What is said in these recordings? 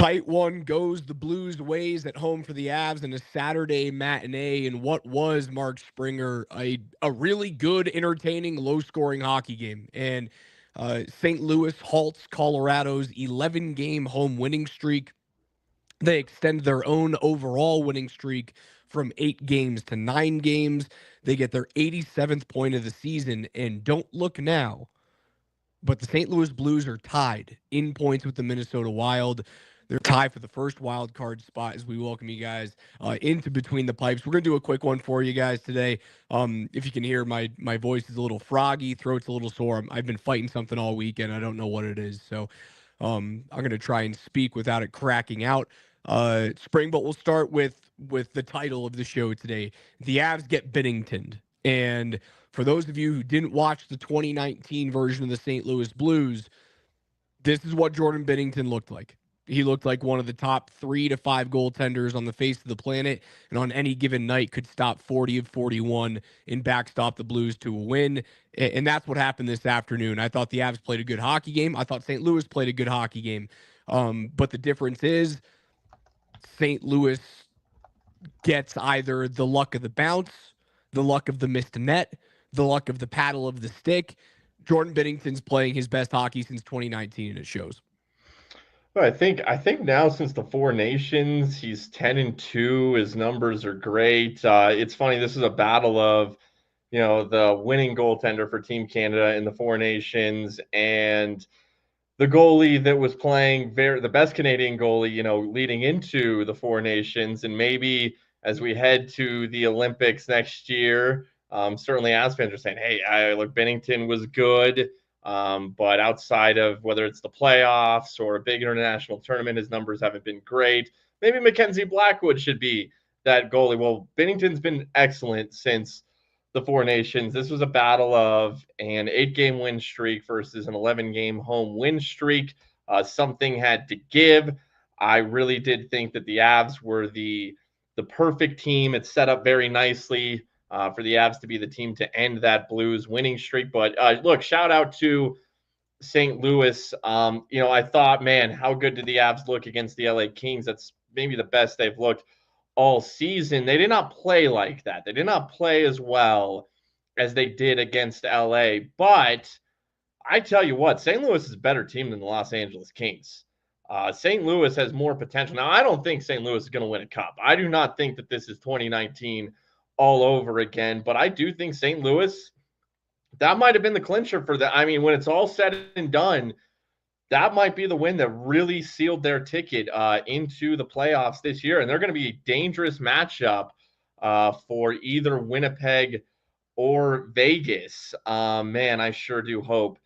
Tight one goes the Blues ways at home for the Avs in a Saturday matinee in what was, Mark Springer, a really good, entertaining, low-scoring hockey game. And St. Louis halts Colorado's 11-game home winning streak. They extend their own overall winning streak from 8 games to 9 games. They get their 87th point of the season, and don't look now, but the St. Louis Blues are tied in points with the Minnesota Wild. They're tied for the first wild card spot as we welcome you guys into Between the Pipes. We're going to do a quick one for you guys today. If you can hear, my voice is a little froggy, throat's a little sore. I've been fighting something all weekend. I don't know what it is. So I'm going to try and speak without it cracking out. Spring, but we'll start with the title of the show today. The Avs get Binnington'd. And for those of you who didn't watch the 2019 version of the St. Louis Blues, this is what Jordan Binnington looked like. He looked like one of the top 3 to 5 goaltenders on the face of the planet, and on any given night could stop 40 of 41 and backstop the Blues to a win. And that's what happened this afternoon. I thought the Avs played a good hockey game. I thought St. Louis played a good hockey game. But the difference is St. Louis gets either the luck of the bounce, the luck of the missed net, the luck of the paddle of the stick. Jordan Binnington's playing his best hockey since 2019, and it shows. Well, I think now since the Four Nations, he's 10-2. His numbers are great. It's funny. This is a battle of, the winning goaltender for Team Canada in the Four Nations and the goalie that was playing the best Canadian goalie, leading into the Four Nations. And maybe as we head to the Olympics next year, certainly as fans are saying, hey, look, Binnington was good. But outside of whether it's the playoffs or a big international tournament, his numbers haven't been great. Maybe Mackenzie Blackwood should be that goalie. Well, Binnington's been excellent since the Four Nations. This was a battle of an 8-game win streak versus an 11-game home win streak. Something had to give. I really did think that the Avs were the perfect team. It's set up very nicely for the Avs to be the team to end that Blues winning streak. But look, shout out to St. Louis. I thought, man, how good did the Avs look against the LA Kings? That's maybe the best they've looked all season. They did not play like that. They did not play as well as they did against LA. But I tell you what, St. Louis is a better team than the Los Angeles Kings. St. Louis has more potential. Now, I don't think St. Louis is going to win a cup. I do not think that this is 2019 all over again, but I do think St. Louis, that might have been the clincher for that. I mean, when it's all said and done, that might be the win that really sealed their ticket into the playoffs this year. And they're going to be a dangerous matchup for either Winnipeg or Vegas. Man, I sure do hope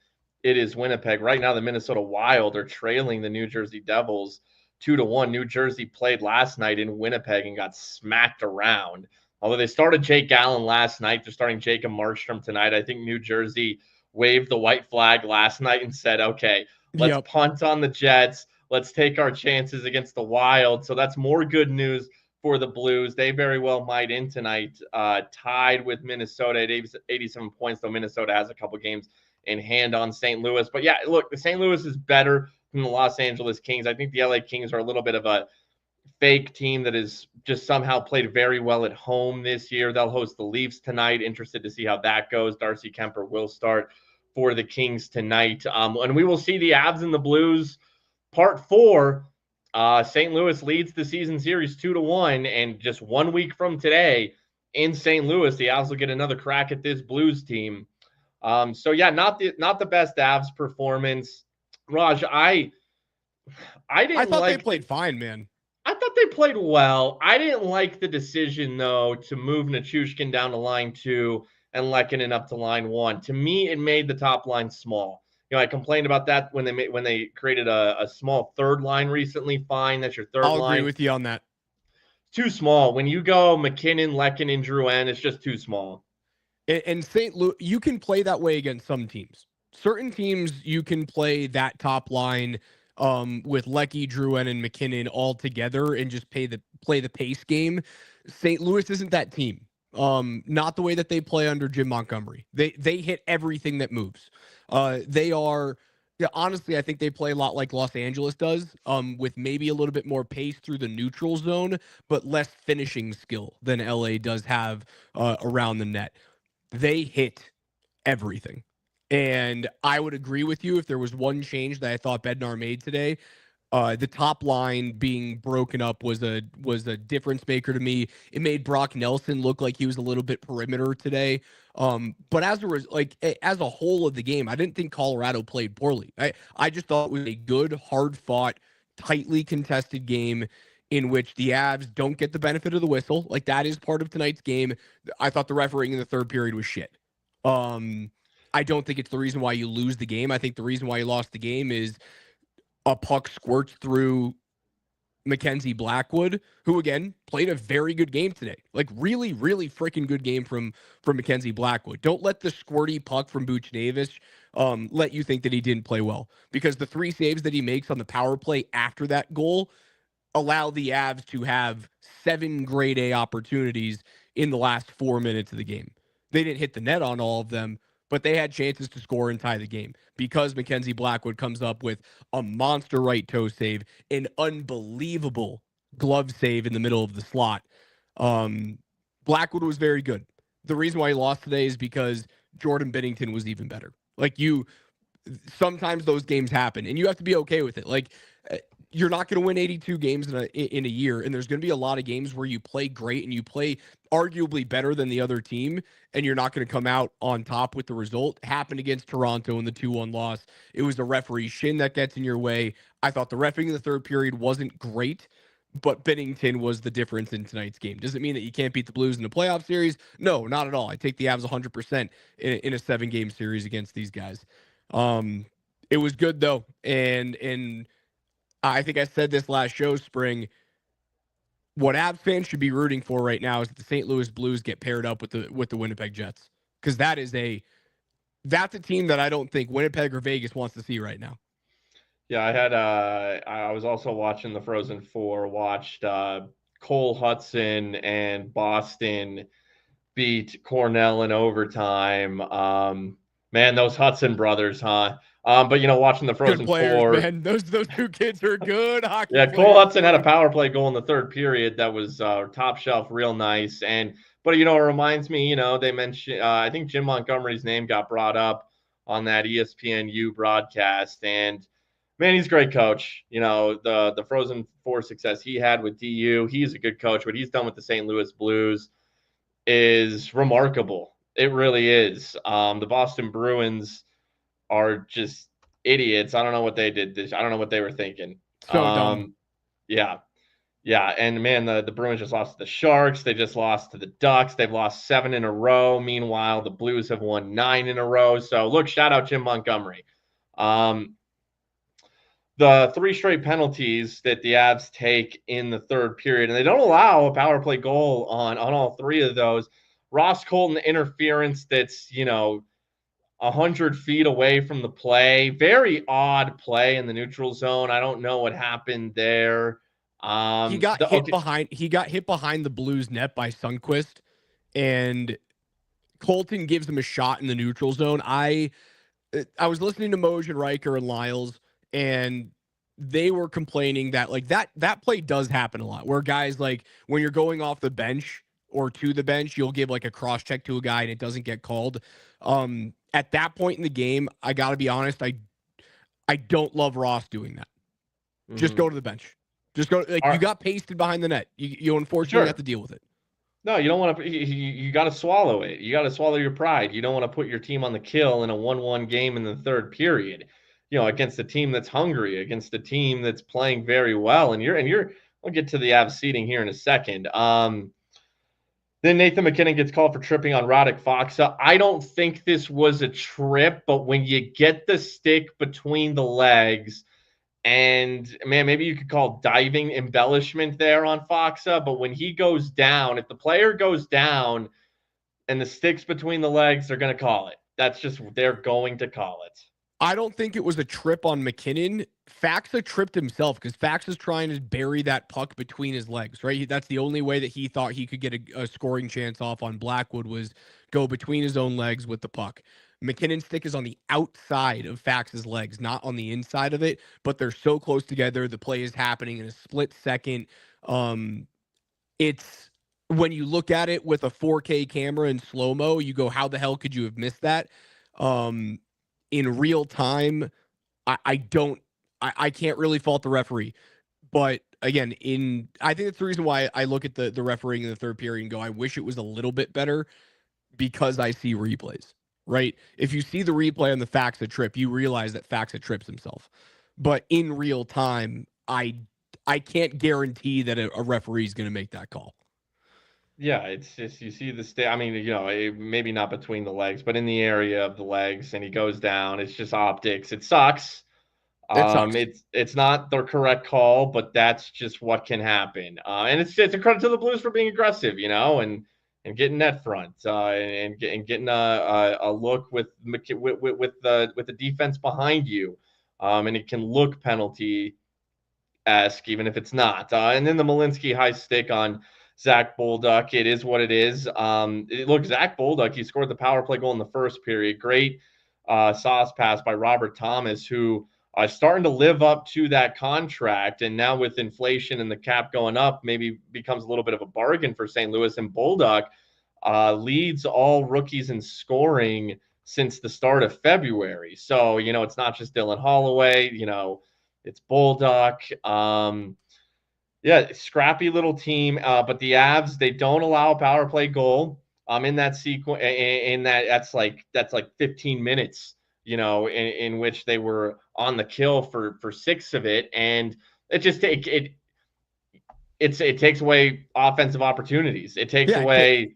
it is Winnipeg. Right now, the Minnesota Wild are trailing the New Jersey Devils 2-1. New Jersey played last night in Winnipeg and got smacked around. Although they started Jake Allen last night, they're starting Jacob Markstrom tonight. I think New Jersey waved the white flag last night and said, okay, let's punt on the Jets. Let's take our chances against the Wild. So that's more good news for the Blues. They very well might end tonight, tied with Minnesota at 87 points, though Minnesota has a couple games in hand on St. Louis. But yeah, look, the St. Louis is better than the Los Angeles Kings. I think the LA Kings are a little bit of a fake team that has just somehow played very well at home this year. They'll host the Leafs tonight. Interested to see how that goes. Darcy Kemper will start for the Kings tonight. And we will see the Avs and the Blues part 4. St. Louis leads the season series 2-1. And just 1 week from today in St. Louis, the Avs will get another crack at this Blues team. So yeah, not the best Avs performance. Raj, I thought they played fine, man. I thought they played well. I didn't like the decision, though, to move Nichushkin down to line 2 and Lehkonen up to line 1. To me, it made the top line small. I complained about that when they created a small third line recently. Fine, that's your third line. I'll agree with you on that. Too small. When you go McKinnon, Lehkonen, Drouin, it's just too small. And St. Louis, you can play that way against some teams. Certain teams, you can play that top line with Lecky, Drouin, and McKinnon all together and just play the pace game. St. Louis isn't that team. Not the way that they play under Jim Montgomery. They hit everything that moves. They are Yeah, honestly, I think they play a lot like Los Angeles does, with maybe a little bit more pace through the neutral zone, but less finishing skill than LA does have around the net. They hit everything. And I would agree with you if there was one change that I thought Bednar made today. The top line being broken up was a difference maker to me. It made Brock Nelson look like he was a little bit perimeter today. But as a whole of the game, I didn't think Colorado played poorly. I just thought it was a good, hard fought, tightly contested game in which the Avs don't get the benefit of the whistle. Like that is part of tonight's game. I thought the refereeing in the third period was shit. Um, I don't think it's the reason why you lose the game. I think the reason why you lost the game is a puck squirts through Mackenzie Blackwood, who again played a very good game today. Like really, really freaking good game from Mackenzie Blackwood. Don't let the squirty puck from Buchnevich let you think that he didn't play well, because the 3 saves that he makes on the power play after that goal allow the Avs to have 7 grade A opportunities in the last 4 minutes of the game. They didn't hit the net on all of them, but they had chances to score and tie the game because Mackenzie Blackwood comes up with a monster right toe save, an unbelievable glove save in the middle of the slot. Blackwood was very good. The reason why he lost today is because Jordan Binnington was even better. Sometimes those games happen, and you have to be okay with it. You're not going to win 82 games in a year, and there's going to be a lot of games where you play great and you play arguably better than the other team, and you're not going to come out on top with the result. Happened against Toronto in the 2-1 loss. It was the referee shin that gets in your way. I thought the refereeing in the third period wasn't great, but Binnington was the difference in tonight's game. Does it mean that you can't beat the Blues in the playoff series? No, not at all. I take the Avs 100% in a 7-game series against these guys. It was good though, and I think I said this last show, Spring. What Avs fans should be rooting for right now is that the St. Louis Blues get paired up with the Winnipeg Jets, because that's a team that I don't think Winnipeg or Vegas wants to see right now. Yeah, I was also watching the Frozen Four. Watched Cole Hudson and Boston beat Cornell in overtime. Man, those Hudson brothers, huh? But watching the Good Frozen players, Four, man. Those 2 kids are good hockey yeah, Cole players. Hudson had a power play goal in the third period that was top shelf, real nice. But it reminds me, they mentioned I think Jim Montgomery's name got brought up on that ESPNU broadcast, and man, he's a great coach. The Frozen Four success he had with DU, he's a good coach. What he's done with the St. Louis Blues is remarkable. It really is. The Boston Bruins are just idiots. I don't know what they did. I don't know what they were thinking. So dumb. Yeah. Yeah. And man, the Bruins just lost to the Sharks. They just lost to the Ducks. They've lost 7 in a row. Meanwhile, the Blues have won 9 in a row. So look, shout out Jim Montgomery. The 3 straight penalties that the Avs take in the third period, and they don't allow a power play goal on all 3 of those. Ross Colton interference that's 100 feet away from the play. Very odd play in the neutral zone. I don't know what happened there. He got hit behind the Blues net by Sundqvist, and Colton gives him a shot in the neutral zone. I was listening to Moj and Riker and Lyles, and they were complaining that that play does happen a lot, where guys, like, when you're going off the bench or to the bench, you'll give like a cross check to a guy and it doesn't get called. At that point in the game, I got to be honest, I don't love Ross doing that. Just go to the bench. Just go. You got pasted behind the net. You unfortunately have to deal with it. No, you don't want to. You got to swallow it. You got to swallow your pride. You don't want to put your team on the kill in a 1-1 game in the third period. Against a team that's hungry, against a team that's playing very well. And you're. We'll get to the Avs seating here in a second. Then Nathan MacKinnon gets called for tripping on Radek Faksa. I don't think this was a trip, but when you get the stick between the legs, and man, maybe you could call diving embellishment there on Faksa, but when he goes down, if the player goes down and the stick's between the legs, they're going to call it. They're going to call it. I don't think it was a trip on MacKinnon. Faksa tripped himself because Faksa's trying to bury that puck between his legs, right? That's the only way that he thought he could get a scoring chance off on Blackwood, was go between his own legs with the puck. McKinnon's stick is on the outside of Fax's legs, not on the inside of it, but they're so close together. The play is happening in a split second. Um, it's when you look at it with a 4K camera in slow mo, you go, how the hell could you have missed that? Um, in real time, I don't, I can't really fault the referee. But again, I think that's the reason why I look at the refereeing in the third period and go, I wish it was a little bit better because I see replays, right? If you see the replay on the Faxa trip, you realize that Faxa trips himself. But in real time, I can't guarantee that a referee is going to make that call. Yeah, it's just you see the state. I mean, maybe not between the legs, but in the area of the legs, and he goes down. It's just optics. It sucks. It sucks. It's not the correct call, but that's just what can happen. And it's a credit to the Blues for being aggressive, and getting net front, and getting a look with the defense behind you, and it can look penalty esque, even if it's not. And then the Malinsky high stick on Zach Bolduc. It is what it is. Look, Zach Bolduc, he scored the power play goal in the first period. Great sauce pass by Robert Thomas, who starting to live up to that contract. And now with inflation and the cap going up, maybe becomes a little bit of a bargain for St. Louis. And Bolduc leads all rookies in scoring since the start of February. So, it's not just Dylan Holloway, it's Bolduc. Yeah, scrappy little team. But the Avs, they don't allow a power play goal. In that sequence, that's like 15 minutes, in which they were on the kill for 6 of it, and it takes away offensive opportunities. It takes Yeah, away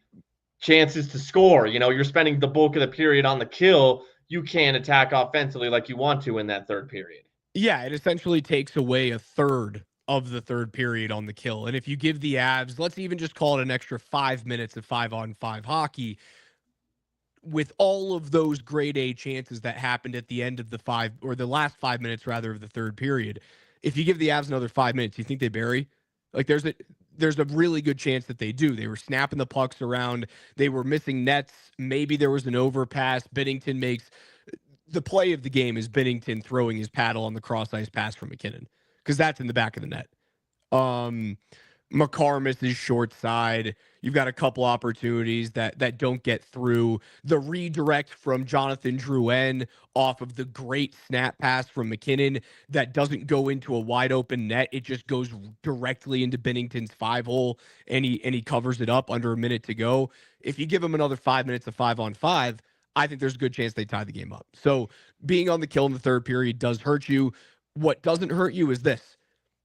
chances to score. You're spending the bulk of the period on the kill. You can't attack offensively like you want to in that third period. yeah, it essentially takes away a third of the third period on the kill. And if you give the Avs, let's even just call it an extra 5 minutes of 5-on-5 hockey, with all of those grade A chances that happened at the end of the last 5 minutes rather of the third period, if you give the Avs another 5 minutes, you think they bury? Like there's a really good chance that they do. They were snapping the pucks around. They were missing nets. Maybe there was an overpass. Binnington makes the play of the game is Binnington throwing his paddle on the cross ice pass from McKinnon, because that's in the back of the net. Makar misses short side. You've got a couple opportunities that don't get through. The redirect from Jonathan Drouin off of the great snap pass from McKinnon that doesn't go into a wide open net. It just goes directly into Binnington's 5-hole, and he covers it up under a minute to go. If you give him another 5 minutes of 5-on-5, I think there's a good chance they tie the game up. So being on the kill in the third period does hurt you. What doesn't hurt you is this.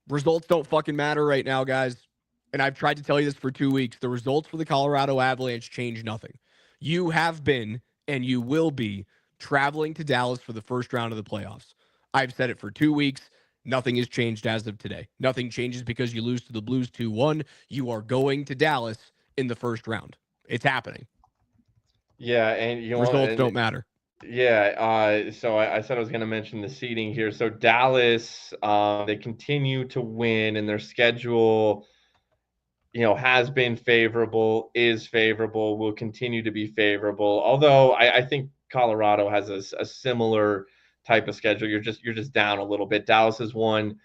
Results don't fucking matter right now, guys. And I've tried to tell you this for 2 weeks. The results for the Colorado Avalanche change nothing. You have been and you will be traveling to Dallas for the first round of the playoffs. I've said it for 2 weeks. Nothing has changed as of today. Nothing changes because you lose to the Blues 2-1. You are going to Dallas in the first round. It's happening. Yeah, and Results don't matter. Yeah, so I said I was going to mention the seeding here. So Dallas, they continue to win, and their schedule, has been favorable, is favorable, will continue to be favorable. Although I think Colorado has a similar type of schedule. You're just down a little bit. Dallas has won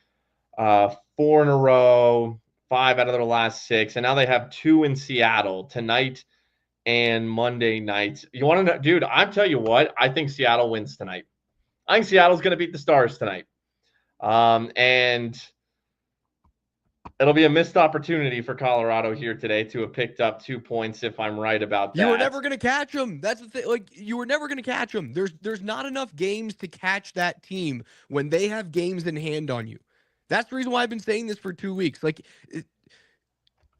4 in a row, 5 out of their last 6, and now they have 2 in Seattle tonight and Monday nights. You want to know, dude? I'm telling you what, I think Seattle wins tonight. I think Seattle's going to beat the Stars tonight. And it'll be a missed opportunity for Colorado here today to have picked up 2 points if I'm right about that. You were never going to catch them. That's the thing. Like, you were never going to catch them. There's not enough games to catch that team when they have games in hand on you. That's the reason why I've been saying this for 2 weeks. Like,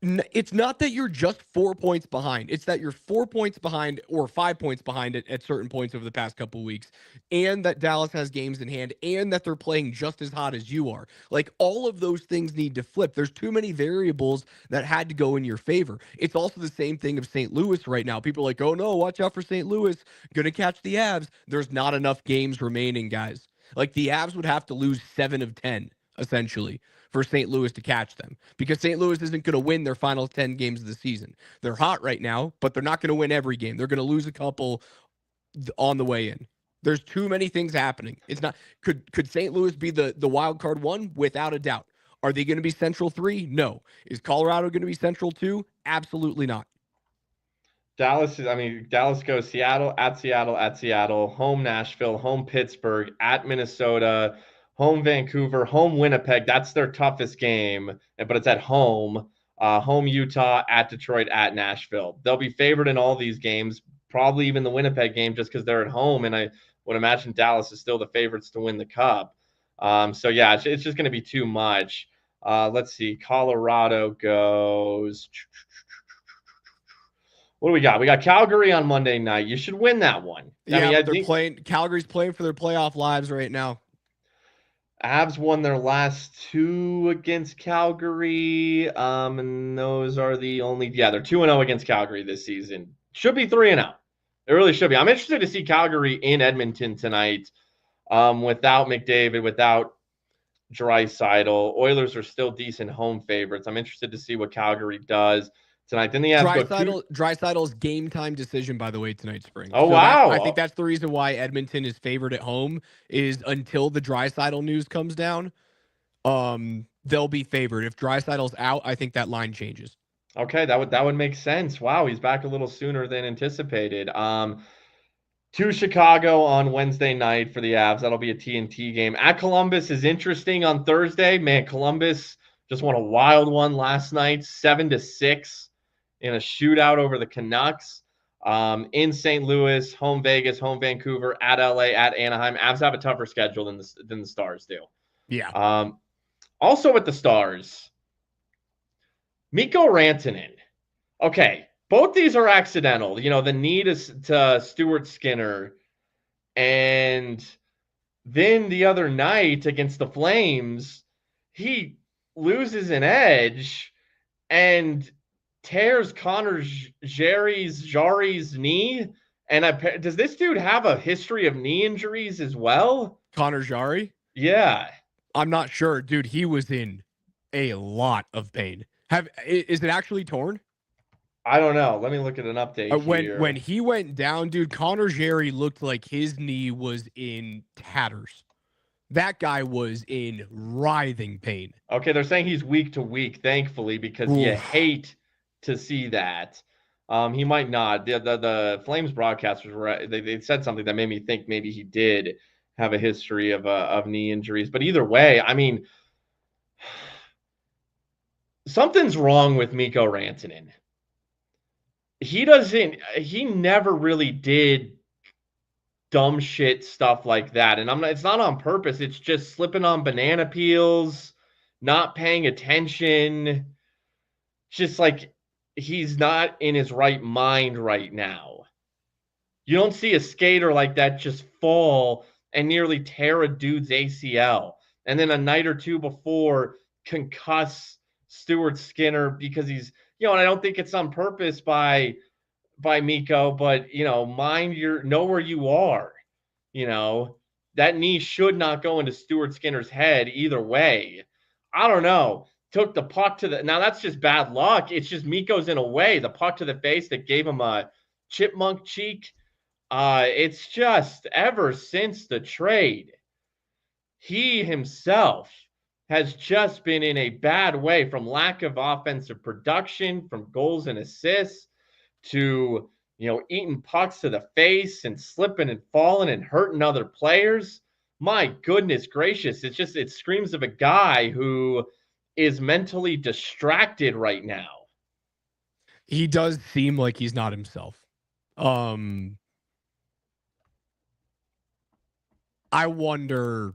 it's not that you're just 4 points behind. It's that you're 4 points behind or 5 points behind at certain points over the past couple of weeks, and that Dallas has games in hand, and that they're playing just as hot as you are. Like, all of those things need to flip. There's too many variables that had to go in your favor. It's also the same thing of St. Louis right now. People are like, oh no, watch out for St. Louis. Gonna catch the Avs. There's not enough games remaining, guys. Like, the Avs would have to lose 7 of 10, essentially, for St. Louis to catch them, because St. Louis isn't going to win their final 10 games of the season. They're hot right now, but they're not going to win every game. They're going to lose a couple on the way in. There's too many things happening. It's not could St. Louis be the wild card one? Without a doubt. Are they going to be Central 3? No. Is Colorado going to be Central 2? Absolutely not. Dallas goes Seattle, at Seattle, home Nashville, home Pittsburgh, at Minnesota, home Vancouver, home Winnipeg. That's their toughest game, but it's at home. Home Utah, at Detroit, at Nashville. They'll be favored in all these games, probably even the Winnipeg game, just because they're at home. And I would imagine Dallas is still the favorites to win the Cup. So yeah, it's just going to be too much. Let's see. Colorado goes. What do we got? We got Calgary on Monday night. You should win that one. Yeah, but they're playing. Calgary's playing for their playoff lives right now. Avs won their last two against Calgary, and those are the only. Yeah, they're 2-0 against Calgary this season. Should be 3-0. It really should be. I'm interested to see Calgary in Edmonton tonight, without McDavid, without Draisaitl. Oilers are still decent home favorites. I'm interested to see what Calgary does tonight. Then the Avs go Draisaitl's game time decision, by the way, tonight, Spring. Oh, so wow. I think that's the reason why Edmonton is favored at home is until the Draisaitl news comes down, they'll be favored. If Draisaitl's out, I think that line changes. Okay, that would make sense. Wow, he's back a little sooner than anticipated. To Chicago on Wednesday night for the Avs. That'll be a TNT game. At Columbus is interesting on Thursday. Man, Columbus just won a wild one last night, 7-6 in a shootout over the Canucks. In St. Louis, home Vegas, home Vancouver, at LA, at Anaheim. Avs have a tougher schedule than the Stars do. Yeah. Also with the Stars, Mikko Rantanen. Okay, both these are accidental. You know, the knee to Stuart Skinner. And then the other night against the Flames, he loses an edge and tears Connor Jarry's knee. And does this dude have a history of knee injuries as well? Connor Jarry? Yeah. I'm not sure. Dude, he was in a lot of pain. Is it actually torn? I don't know. Let me look at an update here. When he went down, dude, Connor Jarry looked like his knee was in tatters. That guy was in writhing pain. Okay, they're saying he's week to week, thankfully, because you hate to see that. He might not. The Flames broadcasters were they said something that made me think maybe he did have a history of knee injuries. But either way, I mean, something's wrong with Mikko Rantanen. He never really did dumb shit stuff like that. And it's not on purpose. It's just slipping on banana peels, not paying attention. Just like he's not in his right mind right now. You don't see a skater like that just fall and nearly tear a dude's ACL. And then a night or two before concuss Stuart Skinner because he's, and I don't think it's on purpose by Mikko, but know where you are. That knee should not go into Stuart Skinner's head either way. I don't know. Took the puck now that's just bad luck. It's just Mikko's in a way, the puck to the face that gave him a chipmunk cheek. It's just ever since the trade, he himself has just been in a bad way, from lack of offensive production, from goals and assists, to eating pucks to the face and slipping and falling and hurting other players. My goodness gracious, it screams of a guy who is mentally distracted right now. He does seem like he's not himself. I wonder.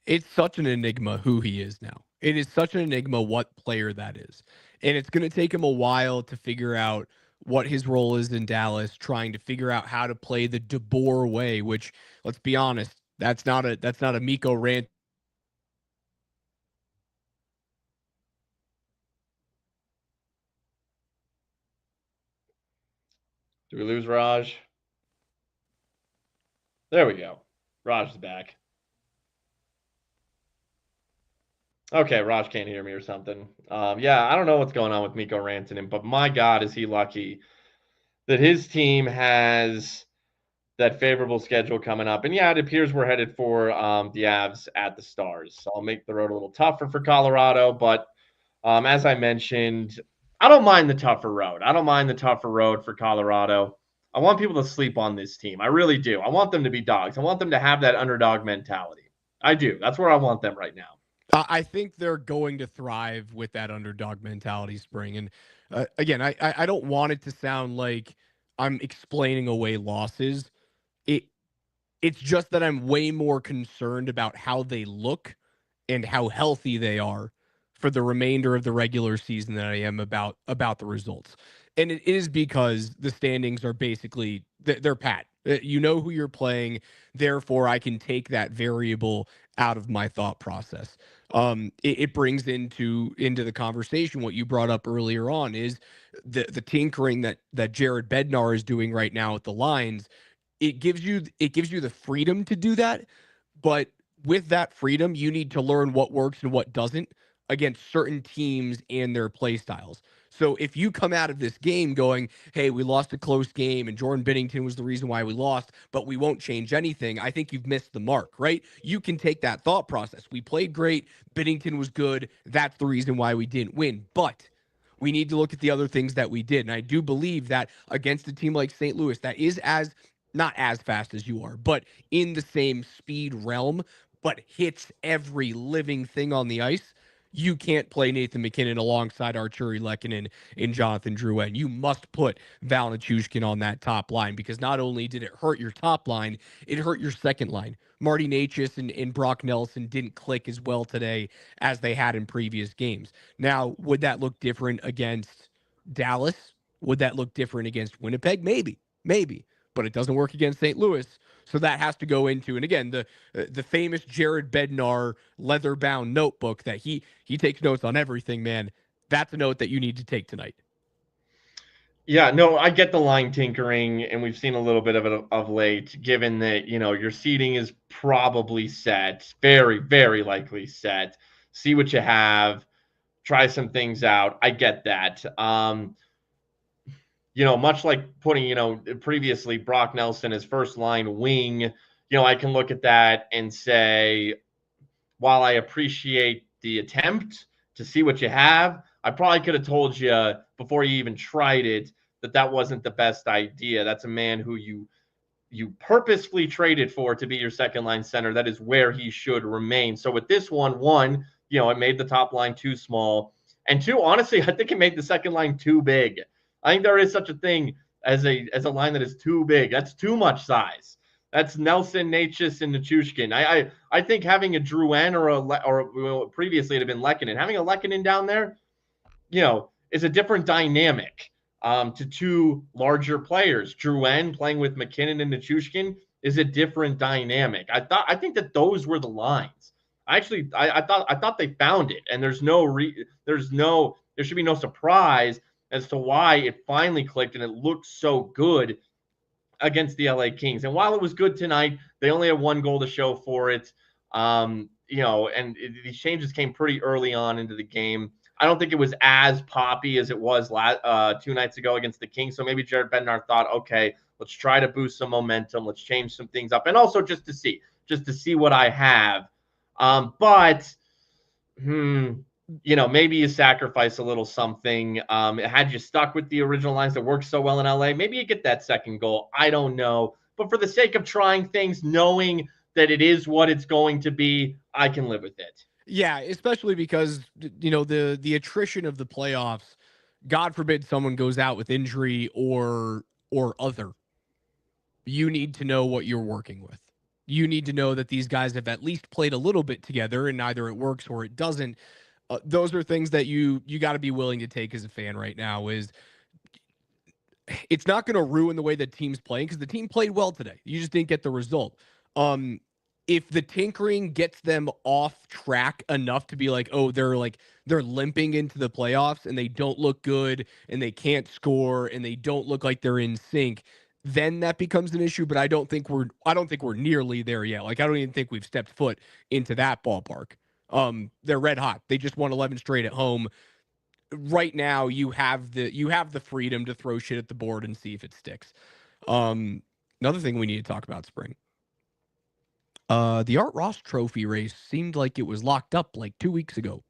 It's such an enigma who he is now. It is such an enigma what player that is. And it's going to take him a while to figure out what his role is in Dallas, trying to figure out how to play the DeBoer way, which, let's be honest, that's not a Mikko Rant. Did we lose Raj? There we go. Raj is back. Okay, Raj can't hear me or something. Yeah, I don't know what's going on with Mikko Rantanen, but my God, is he lucky that his team has that favorable schedule coming up. And yeah, it appears we're headed for the Avs at the Stars. So I'll make the road a little tougher for Colorado. But as I mentioned, I don't mind the tougher road. I don't mind the tougher road for Colorado. I want people to sleep on this team. I really do. I want them to be dogs. I want them to have that underdog mentality. I do. That's where I want them right now. I think they're going to thrive with that underdog mentality, Spring. And again, I don't want it to sound like I'm explaining away losses. It it's just that I'm way more concerned about how they look and how healthy they are for the remainder of the regular season than I am about the results. And it is because the standings are basically they're pat. You know who you're playing, therefore I can take that variable out of my thought process. It brings into the conversation what you brought up earlier on is the tinkering that Jared Bednar is doing right now at the lines. It gives you the freedom to do that, but with that freedom, you need to learn what works and what doesn't against certain teams and their play styles. So if you come out of this game going, "Hey, we lost a close game and Jordan Binnington was the reason why we lost, but we won't change anything," I think you've missed the mark, right? You can take that thought process. We played great, Binnington was good, that's the reason why we didn't win. But we need to look at the other things that we did. And I do believe that against a team like St. Louis, that is as not as fast as you are, but in the same speed realm, but hits every living thing on the ice. You can't play Nathan McKinnon alongside Arturi Lehkonen and Jonathan Drouin. You must put Val Nichushkin on that top line because not only did it hurt your top line, it hurt your second line. Marty Natchez and Brock Nelson didn't click as well today as they had in previous games. Now, would that look different against Dallas? Would that look different against Winnipeg? Maybe, but it doesn't work against St. Louis. So that has to go into, and again, the famous Jared Bednar leather bound notebook that he takes notes on everything. Man, that's a note that you need to take tonight. Yeah, no, I get the line tinkering, and we've seen a little bit of it of late, given that, your seating is probably set, very, very likely set. See what you have, try some things out. I get that. Much like putting, previously Brock Nelson as first line wing, I can look at that and say, while I appreciate the attempt to see what you have, I probably could have told you before you even tried it that that wasn't the best idea. That's a man who you purposefully traded for to be your second line center. That is where he should remain. So with this one, it made the top line too small. And two, honestly, I think it made the second line too big. I think there is such a thing as a line that is too big. That's too much size. That's Nelson, Natchez, and Nichushkin. I think having a Drouin or previously it had been Lehkonen, having a Lehkonen down there, is a different dynamic to two larger players. Drouin playing with McKinnon and Nichushkin is a different dynamic. I think that those were the lines. I thought they found it, and there should be no surprise as to why it finally clicked and it looked so good against the LA Kings. And while it was good tonight, they only had one goal to show for it. These changes came pretty early on into the game. I don't think it was as poppy as it was 2 nights ago against the Kings. So maybe Jared Bednar thought, okay, let's try to boost some momentum. Let's change some things up. And also just to see what I have. But maybe you sacrifice a little something. Had you stuck with the original lines that worked so well in LA, maybe you get that second goal. I don't know. But for the sake of trying things, knowing that it is what it's going to be, I can live with it. Yeah, especially because the attrition of the playoffs. God forbid someone goes out with injury or other. You need to know what you're working with. You need to know that these guys have at least played a little bit together, and either it works or it doesn't. Those are things that you got to be willing to take as a fan right now. Is it's not going to ruin the way that team's playing because the team played well today. You just didn't get the result. If the tinkering gets them off track enough to be like, oh, they're limping into the playoffs and they don't look good and they can't score and they don't look like they're in sync, then that becomes an issue. But I don't think we're nearly there yet. Like I don't even think we've stepped foot into that ballpark. They're red hot. They just won 11 straight at home. right now you have the freedom to throw shit at the board and see if it sticks. Another thing we need to talk about, Spring. The Art Ross Trophy race seemed like it was locked up like 2 weeks ago,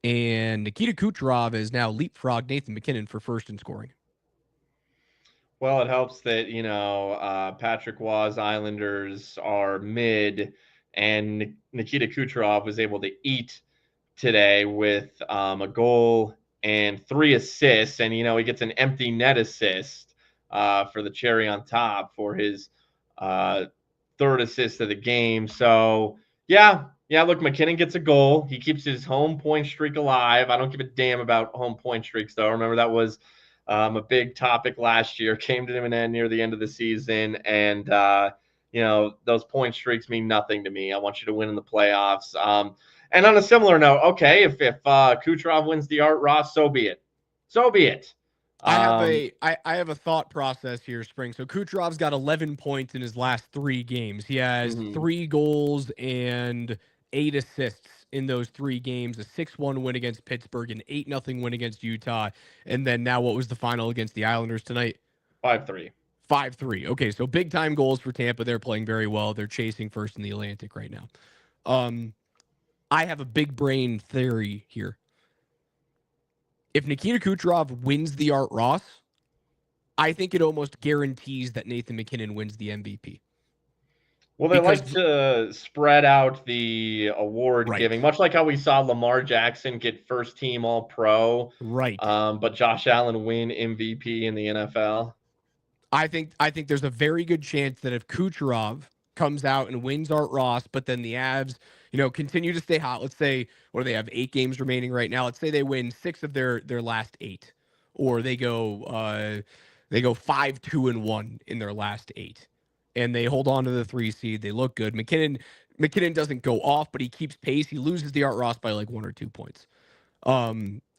and Nikita Kucherov has now leapfrogged Nathan MacKinnon for first in scoring. Well, it helps that, Patrick Waugh's Islanders are mid, and Nikita Kucherov was able to eat today with a goal and 3 assists. And, he gets an empty net assist for the cherry on top for his uh, third assist of the game. So, yeah, look, MacKinnon gets a goal. He keeps his home point streak alive. I don't give a damn about home point streaks, though. Remember, that was a big topic last year, came to an end near the end of the season. And, those point streaks mean nothing to me. I want you to win in the playoffs. And on a similar note, okay, if Kucherov wins the Art Ross, so be it. So be it. I have Um, a thought process here, Spring. So Kucherov's got 11 points in his last 3 games. He has mhm. 3 goals and 8 assists in those 3 games. A 6-1 win against Pittsburgh, an 8-0 win against Utah, and then now what was the final against the Islanders tonight? 5-3. 5-3. Okay, so big time goals for Tampa. They're playing very well. They're chasing first in the Atlantic right now. Um, I have a big brain theory here. If Nikita Kucherov wins the Art Ross, I think it almost guarantees that Nathan MacKinnon wins the MVP. Well, they Because, like to spread out the award right, giving, much like how we saw Lamar Jackson get first team All Pro, right. but Josh Allen win MVP in the NFL. I think there's a very good chance that if Kucherov comes out and wins Art Ross, but then the Avs, continue to stay hot. Let's say, what do they have? 8 games remaining right now. Let's say they win 6 of their last 8, or they go 5-2-1 in their last 8, and they hold on to the 3 seed. They look good. MacKinnon doesn't go off, but he keeps pace. He loses the Art Ross by like 1 or 2 points.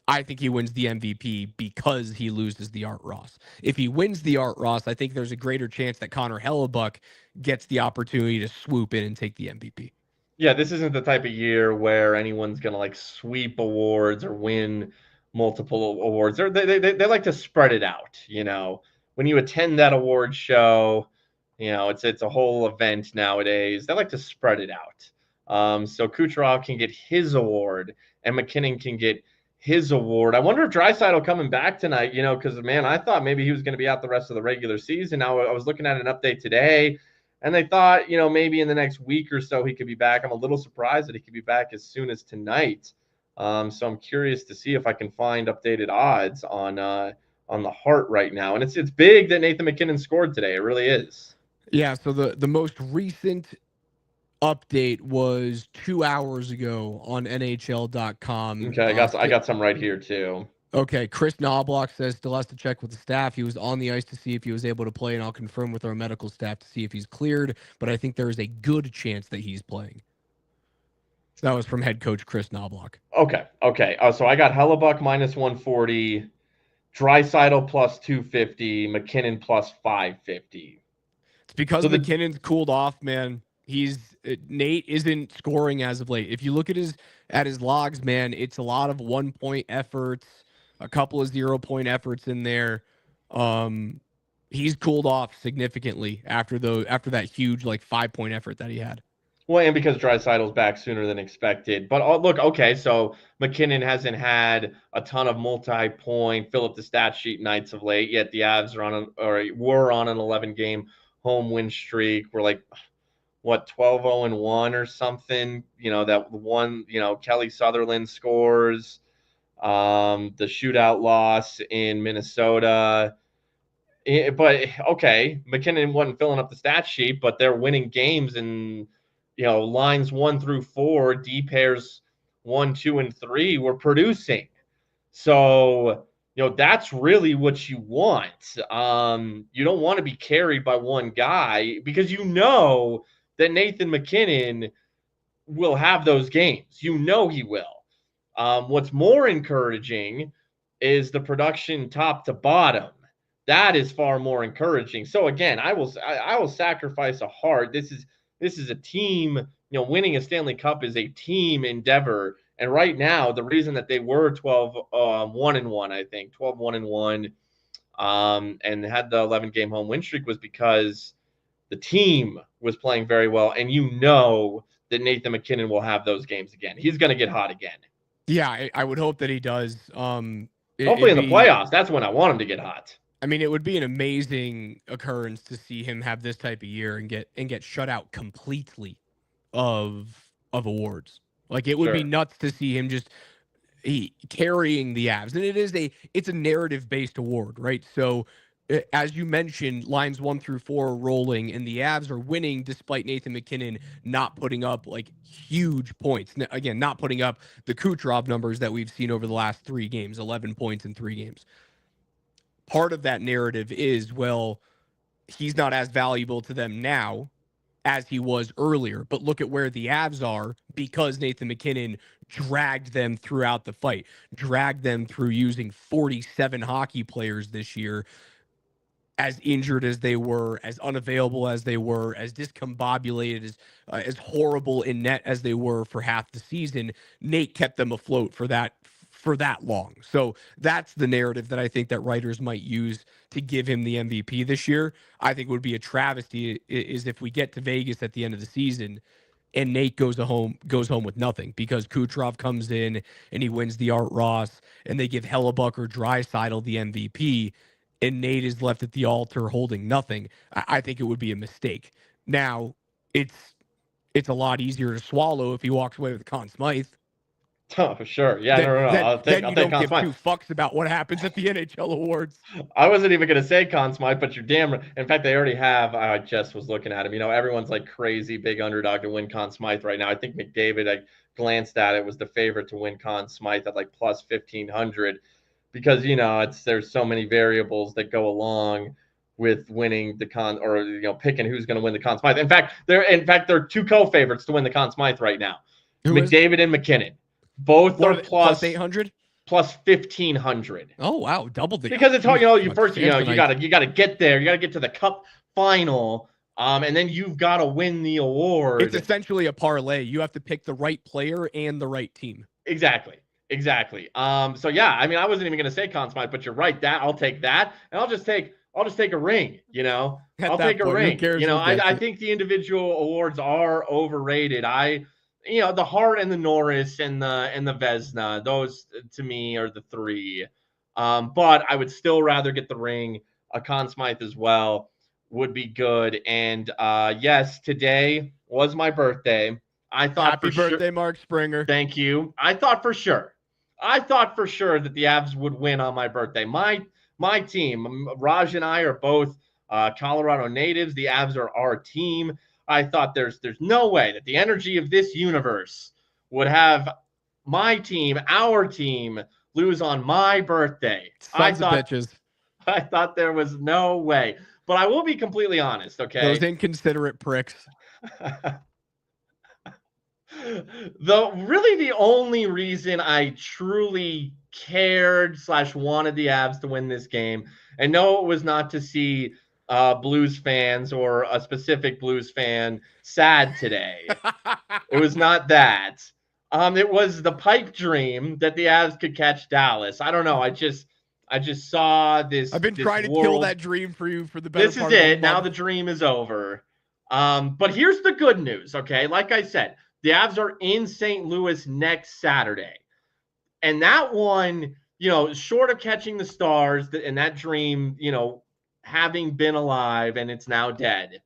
I think he wins the MVP because he loses the Art Ross. If he wins the Art Ross, I think there's a greater chance that Connor Hellebuck gets the opportunity to swoop in and take the MVP. Yeah, this isn't the type of year where anyone's going to like sweep awards or win multiple awards. They like to spread it out. When you attend that award show, it's a whole event nowadays. They like to spread it out. So Kucherov can get his award and MacKinnon can get his award. I wonder if Draisaitl coming back tonight, because, man, I thought maybe he was going to be out the rest of the regular season. Now, I was looking at an update today, and they thought, maybe in the next week or so he could be back. I'm a little surprised that he could be back as soon as tonight. So I'm curious to see if I can find updated odds on the Hart right now. And it's big that Nathan MacKinnon scored today. It really is. Yeah, so the most recent update was 2 hours ago on NHL.com. Okay, I got some right here too. Okay, Chris Knobloch says still has to check with the staff. He was on the ice to see if he was able to play, and I'll confirm with our medical staff to see if he's cleared. But I think there is a good chance that he's playing. That was from head coach Chris Knobloch. Okay. So I got Hellebuck minus 140, Draisaitl plus 250, MacKinnon plus 550. It's because So MacKinnon's cooled off, man. Nate isn't scoring as of late. If you look at his logs, man, it's a lot of 1-point efforts, a couple of 0-point efforts in there. He's cooled off significantly after that huge like 5-point effort that he had. Well, and because Draisaitl's back sooner than expected. But look, okay, so MacKinnon hasn't had a ton of multi-point, fill up the stat sheet nights of late. Yet the Avs were on an 11-game home win streak. We're like, what, 12-0-1 or something? That one. Kelly Sutherland scores. The shootout loss in Minnesota. But okay, MacKinnon wasn't filling up the stat sheet, but they're winning games and lines 1 through 4, D pairs 1, 2, and 3 were producing. So that's really what you want. You don't want to be carried by one guy because that Nathan MacKinnon will have those games. He will. What's more encouraging is the production top to bottom. That is far more encouraging. So again, I will sacrifice a Hart. This is a team. Winning a Stanley Cup is a team endeavor. And right now, the reason that they were 12 1-1, I think 12 1-1, and had the 11-game home win streak was because the team was playing very well, and that Nathan McKinnon will have those games again. He's going to get hot again. Yeah, I would hope that he does. Hopefully It'd in the be, playoffs, that's when I want him to get hot. I mean, it would be an amazing occurrence to see him have this type of year and get shut out completely of awards. Like it would be Sure. nuts to see him just carrying the Avs, and it's a narrative based award, right? So as you mentioned, lines 1 through 4 are rolling, and the Avs are winning despite Nathan McKinnon not putting up like huge points. Again, not putting up the Kucherov numbers that we've seen over the last 3 games, 11 points in 3 games. Part of that narrative is, well, he's not as valuable to them now as he was earlier. But look at where the Avs are because Nathan McKinnon dragged them throughout the fight, dragged them through using 47 hockey players this year, as injured as they were, as unavailable as they were, as discombobulated, as horrible in net as they were for half the season. Nate kept them afloat for that long. So that's the narrative that I think that writers might use to give him the MVP this year. I think would be a travesty is if we get to Vegas at the end of the season and Nate goes home with nothing because Kucherov comes in and he wins the Art Ross and they give Hellebuck or Draisaitl the MVP and Nate is left at the altar holding nothing. I think it would be a mistake. Now, it's a lot easier to swallow if he walks away with Conn Smythe. Oh, for sure. Yeah, Then, no. then, I'll then you take don't Conn give Smythe. 2 fucks about what happens at the NHL awards. I wasn't even going to say Conn Smythe, but you're damn right. In fact, they already have. I just was looking at him. Everyone's like crazy big underdog to win Conn Smythe right now. I think McDavid, I glanced at it, was the favorite to win Conn Smythe at like plus 1,500 because, there's so many variables that go along with winning the picking who's going to win the Conn Smythe. In fact, there are 2 co-favorites to win the Conn Smythe right now. Who is? McDavid and McKinnon. Both are plus 800, plus 1,500. Oh wow, double the because it's hard. You gotta get there. You gotta get to the Cup final, and then you've got to win the award. It's essentially a parlay. You have to pick the right player and the right team. Exactly. So yeah, I mean, I wasn't even gonna say Conn Smythe, but you're right. That I'll take that, and I'll just take a ring. I'll take a ring. I think the individual awards are overrated. The Hart and the Norris and the Vezina, those to me are the 3. But I would still rather get the ring. A Conn Smythe as well would be good. And yes, today was my birthday. I thought Happy birthday, Mark Springer. Thank you. I thought for sure that the Avs would win on my birthday. My team, Raj and I are both Colorado natives. The Avs are our team. I thought there's no way that the energy of this universe would have my team, our team, lose on my birthday. Sons of bitches. I thought there was no way. But I will be completely honest, okay? Those inconsiderate pricks. The only reason I truly cared / wanted the Avs to win this game, and no, it was not to see Blues fans or a specific Blues fan sad today. It was not that. It was the pipe dream that the Avs could catch Dallas. I don't know. I just saw this. I've been trying to kill that dream for you for the better part of This is it. Now the dream is over. But here's the good news, okay? Like I said, the Avs are in St. Louis next Saturday. And that one, short of catching the Stars and that dream, having been alive and it's now dead.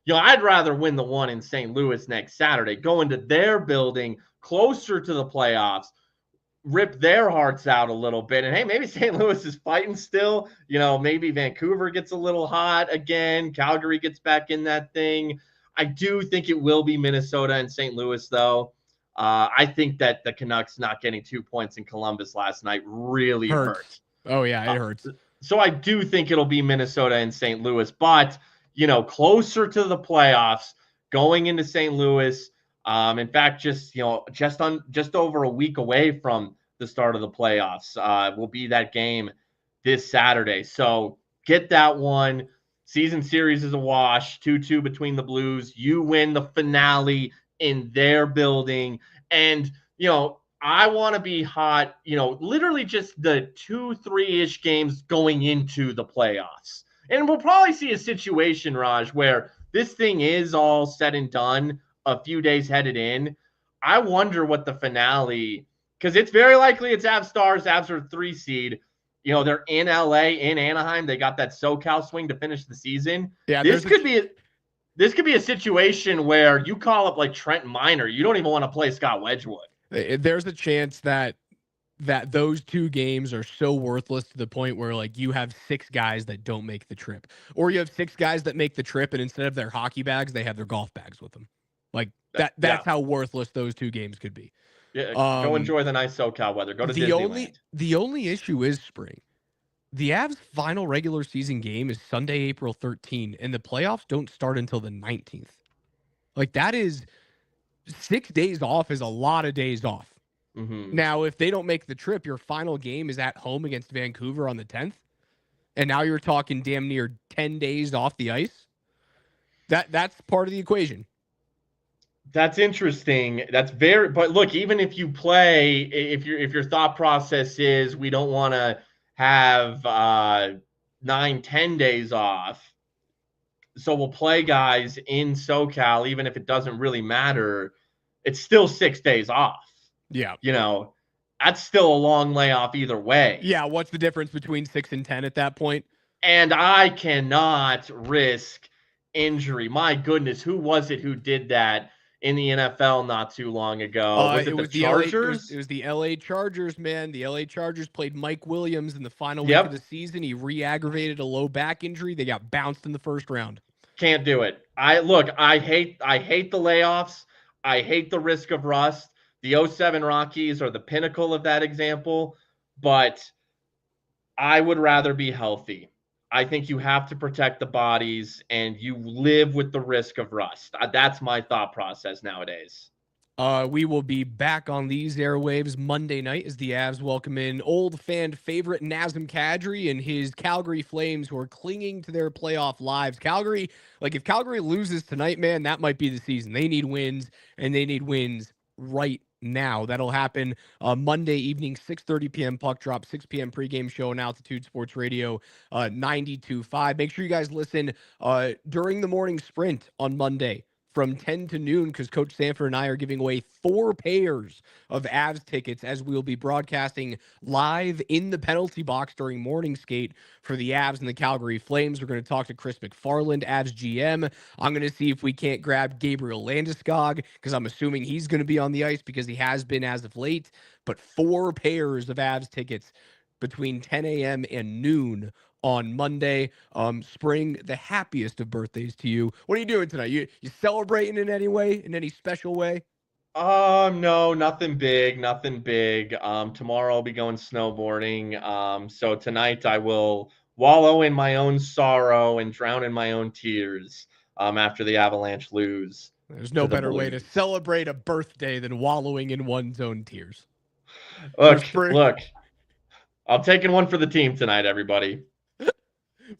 I'd rather win the one in St. Louis next Saturday, go into their building closer to the playoffs, rip their hearts out a little bit. And hey, maybe St. Louis is fighting still. Maybe Vancouver gets a little hot again. Calgary gets back in that thing. I do think it will be Minnesota and St. Louis, though. I think that the Canucks not getting 2 points in Columbus last night really hurt. Oh, yeah, it hurts. So I do think it'll be Minnesota and St. Louis. But, closer to the playoffs, going into St. Louis, in fact, just over a week away from the start of the playoffs, will be that game this Saturday. So get that one. Season series is a wash, 2-2 between the Blues. You win the finale in their building. And, I want to be hot, literally just the 2, 3-ish games going into the playoffs. And we'll probably see a situation, Raj, where this thing is all said and done a few days headed in. I wonder what the finale, because it's very likely it's Avs Stars. Avs are 3 seed. They're in LA, in Anaheim. They got that SoCal swing to finish the season. Yeah, This could be a situation where you call up like Trent Miner. You don't even want to play Scott Wedgwood. there's a chance that those two games are so worthless to the point where like you have 6 guys that don't make the trip, or you have 6 guys that make the trip and instead of their hockey bags they have their golf bags with them. Like that's Yeah. how worthless those 2 games could be. Yeah, go enjoy the nice SoCal weather. Go to Disneyland. The only issue is spring. The Avs' final regular season game is Sunday, April 13, and the playoffs don't start until the 19th. Like that is 6 days off is a lot of days off. Mm-hmm. Now, if they don't make the trip, your final game is at home against Vancouver on the 10th, and now you're talking damn near 10 days off the ice. That's part of the equation. That's interesting. But look, even if you play, if your thought process is we don't want to have 9, 10 days off, so we'll play guys in SoCal, even if it doesn't really matter, it's still 6 days off. Yeah. That's still a long layoff either way. Yeah. What's the difference between 6 and 10 at that point? And I cannot risk injury. My goodness, who was it who did that in the NFL not too long ago? Was it the Chargers? It was the LA Chargers, man. The LA Chargers played Mike Williams in the final week of the season. He re-aggravated a low back injury. They got bounced in the first round. Can't do it. I hate the layoffs. I hate the risk of rust. The 07 Rockies are the pinnacle of that example, but I would rather be healthy. I think you have to protect the bodies and you live with the risk of rust. That's my thought process nowadays. We will be back on these airwaves Monday night as the Avs welcome in old fan favorite Nazem Kadri and his Calgary Flames, who are clinging to their playoff lives. Calgary, if Calgary loses tonight, man, that might be the season. They need wins, and they need wins right now. That'll happen Monday evening, 6:30 p.m. puck drop, 6 p.m. pregame show on Altitude Sports Radio 92.5. Make sure you guys listen during the morning sprint on Monday from 10 to noon, because Coach Sanford and I are giving away 4 pairs of Avs tickets as we'll be broadcasting live in the penalty box during morning skate for the Avs and the Calgary Flames. We're going to talk to Chris McFarland, Avs GM. I'm going to see if we can't grab Gabriel Landeskog, because I'm assuming he's going to be on the ice because he has been as of late. But 4 pairs of Avs tickets between 10 a.m. and noon on Monday. Spring, the happiest of birthdays to you. What are you doing tonight? You celebrating in any way, in any special way? No, nothing big. Tomorrow I'll be going snowboarding. So tonight I will wallow in my own sorrow and drown in my own tears after the Avalanche lose. There's no better way to celebrate a birthday than wallowing in one's own tears. Look, I'm taking one for the team tonight, everybody.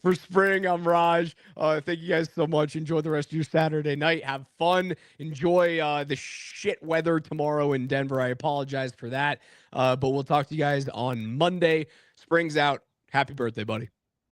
For spring, I'm Raj. Thank you guys so much. Enjoy the rest of your Saturday night. Have fun. Enjoy the shit weather tomorrow in Denver. I apologize for that. But we'll talk to you guys on Monday. Spring's out. Happy birthday, buddy.